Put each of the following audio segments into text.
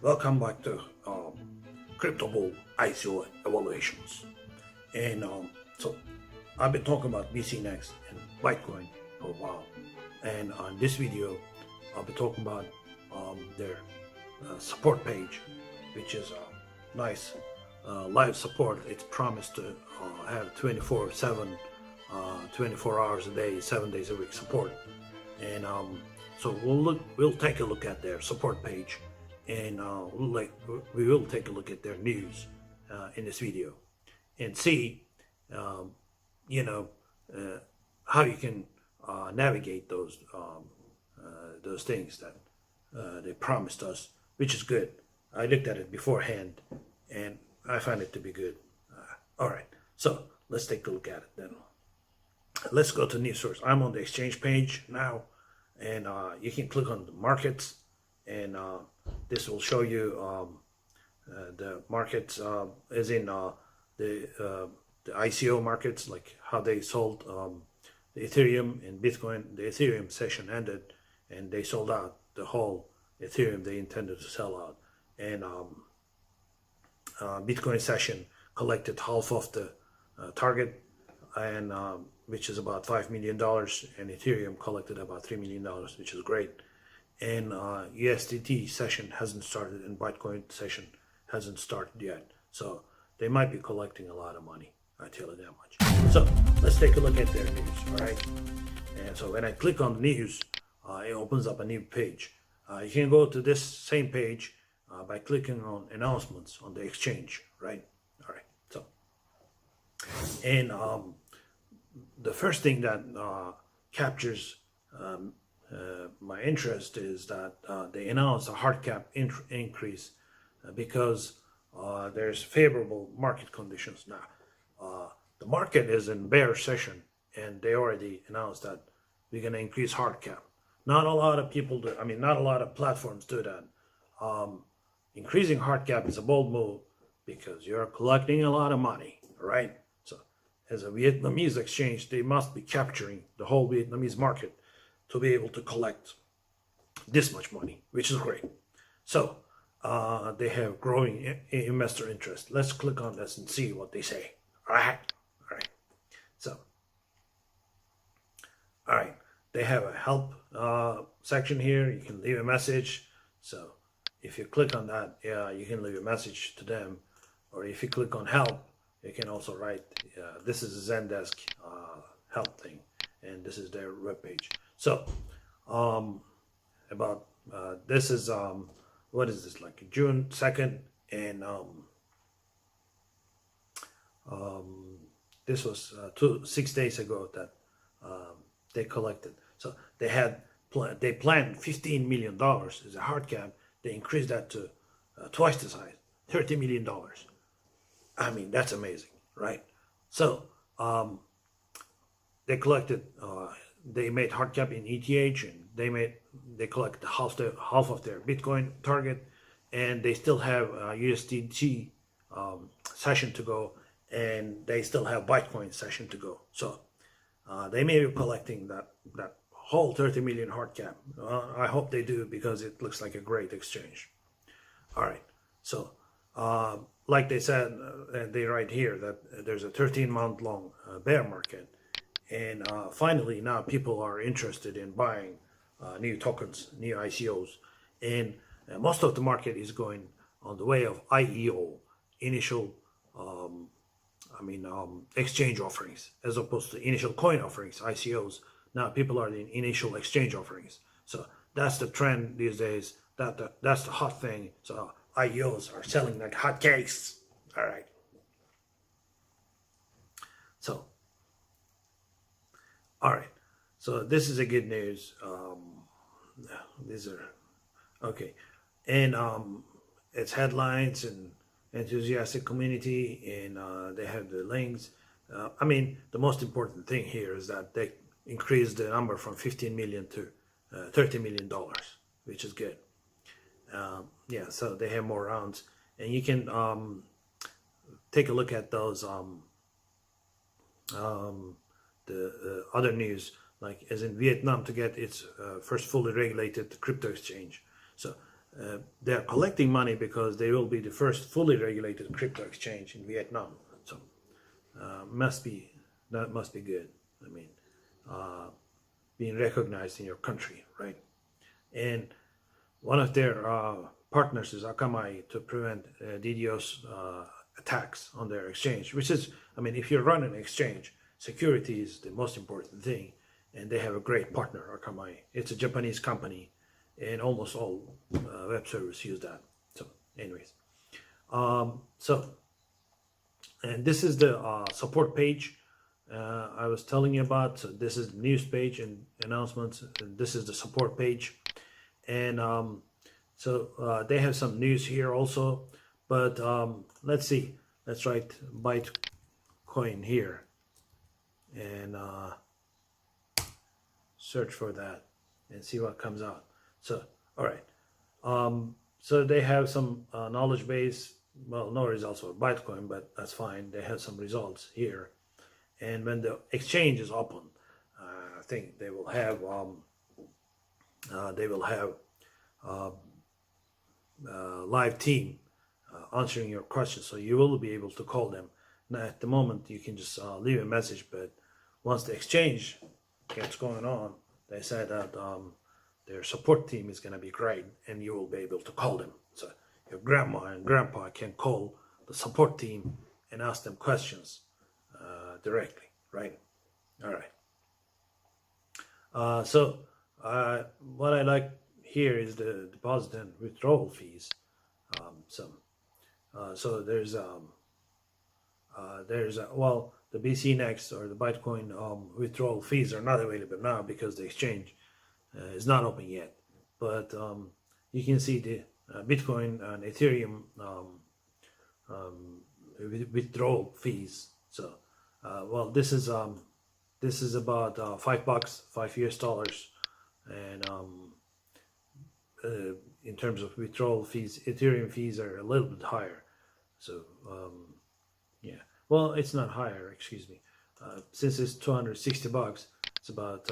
Welcome back to Crypto Bull ICO evaluations. And so I've been talking about Bcnex and Bitcoin for a while. And on this video, I'll be talking about their support page, which is nice live support. It's promised to have 24/7, 24 hours a day, 7 days a week support. And so we'll take a look at their support page, and we will take a look at their news in this video and see how you can navigate those things that they promised us, which is good. I looked at it beforehand and I find it to be good. All right, so let's take a look at it then. Let's go to news source. I'm on the exchange page now, and you can click on the markets, and this will show you the markets, as in the ICO markets, like how they sold the Ethereum and Bitcoin. The Ethereum session ended, and they sold out the whole Ethereum they intended to sell out, and Bitcoin session collected half of the target, and which is about $5 million, and Ethereum collected about $3 million, which is great. And USDT session hasn't started, and Bitcoin session hasn't started yet. So they might be collecting a lot of money, I tell you that much. So let's take a look at their news, all right? And so when I click on the news, it opens up a new page. You can go to this same page by clicking on announcements on the exchange, right? All right, so, and the first thing that captures my interest is that they announced a hard cap increase because there's favorable market conditions now. The market is in bear session, and they already announced that we're going to increase hard cap. Not a lot of people do. I mean, not a lot of platforms do that. Increasing hard cap is a bold move because you're collecting a lot of money, right? So as a Vietnamese exchange, they must be capturing the whole Vietnamese market to be able to collect this much money, which is great. So they have growing investor interest. Let's click on this and see what they say. All right. So, all right. They have a help section here. You can leave a message. So if you click on that, you can leave a message to them. Or if you click on help, you can also write, this is a Zendesk help thing, and this is their webpage. So about this is what is this, like June 2nd, and this was 6 days ago that they collected. So they planned $15 million as a hard cap. They increased that to twice the size, $30 million. I mean, that's amazing, right? So they collected, they made hard cap in ETH, and they collected half of their Bitcoin target, and they still have USDT session to go, and they still have Bitcoin session to go. So they may be collecting that whole 30 million hard cap. I hope they do, because it looks like a great exchange. All right, so like they said, they write here that there's a 13-month long bear market, and finally now people are interested in buying new tokens, new ICOs, and most of the market is going on the way of IEO, initial exchange offerings, as opposed to initial coin offerings, ICOs. Now people are in initial exchange offerings. So that's the trend these days. That's the hot thing. So IEOs are selling like hotcakes. All right. So, all right. So this is a good news. These are okay, and it's headlines and enthusiastic community, and they have the links. I mean, the most important thing here is that they increased the number from 15 million to $30 million, which is good. Yeah, so they have more rounds, and you can take a look at those the other news, like as in Vietnam to get its first fully regulated crypto exchange. So they're collecting money because they will be the first fully regulated crypto exchange in Vietnam. So that must be good. I mean, being recognized in your country, right? And one of their partners is Akamai to prevent DDoS attacks on their exchange, which is, I mean, if you run an exchange, security is the most important thing, and they have a great partner, Akamai. It's a Japanese company, and almost all web servers use that. So, anyways, and this is the support page I was telling you about. So this is the news page and announcements, and this is the support page. And they have some news here also, but let's see. Let's write Bitcoin here and search for that and see what comes out. So, all right. So they have some knowledge base. Well, no results for Bitcoin, but that's fine. They have some results here. And when the exchange is open, I think they will have live team answering your questions, so you will be able to call them. Now, at the moment, you can just leave a message, but once the exchange gets going on, they said that their support team is going to be great, and you will be able to call them. So your grandma and grandpa can call the support team and ask them questions directly, right? All right. What I like here is the deposit and withdrawal fees. Well, the Bcnex or the Bitcoin withdrawal fees are not available now because the exchange is not open yet. But you can see the Bitcoin and Ethereum withdrawal fees. So, well, this is about $5, $5 US, and in terms of withdrawal fees, Ethereum fees are a little bit higher. So yeah, well, it's not higher, excuse me. Since it's $260, it's about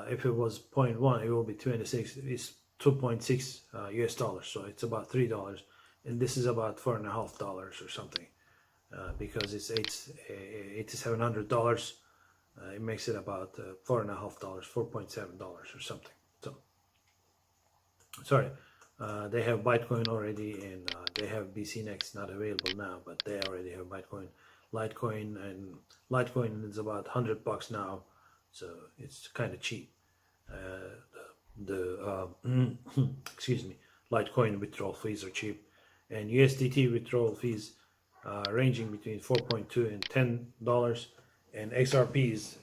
if it was 0.1, it will be 26. It's 2.6 US dollars, so it's about $3, and this is about $4.50 or something, because it's $8,700. It makes it about $4.50, $4.7 or something. So, sorry, they have Bitcoin already, and they have Bcnex not available now, but they already have Bitcoin, Litecoin, and Litecoin is about $100 now, so it's kind of cheap. Excuse me, Litecoin withdrawal fees are cheap, and USDT withdrawal fees ranging between $4.2 and $10, and XRP's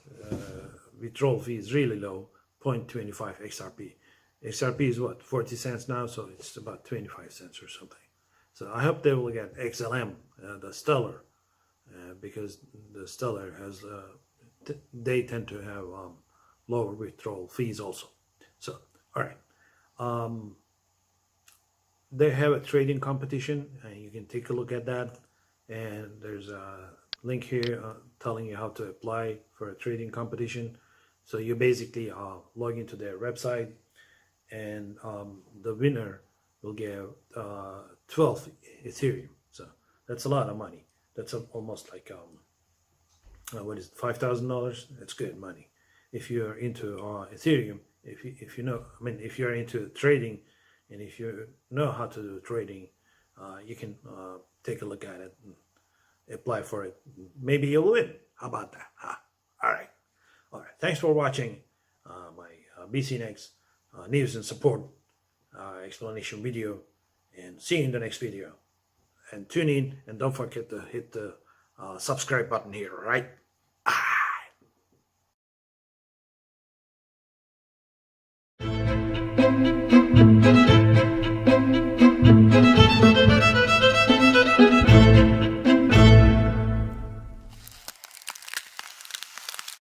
withdrawal fee is really low, 0.25 XRP. XRP is what, 40 cents now, so it's about 25 cents or something. So I hope they will get XLM, the Stellar, because the Stellar has, they tend to have lower withdrawal fees also. So, all right. They have a trading competition, and you can take a look at that. And there's a link here telling you how to apply for a trading competition. So you basically log into their website, and the winner will get 12 Ethereum. So that's a lot of money. That's almost like what is it, $5,000? That's good money. If you're into Ethereum, if you know, I mean, if you're into trading, and if you know how to do trading, you can take a look at it and apply for it. Maybe you'll win. How about that? Huh? All right. Thanks for watching my Bcnex news and support explanation video, and see you in the next video. And tune in, and don't forget to hit the subscribe button here, all right?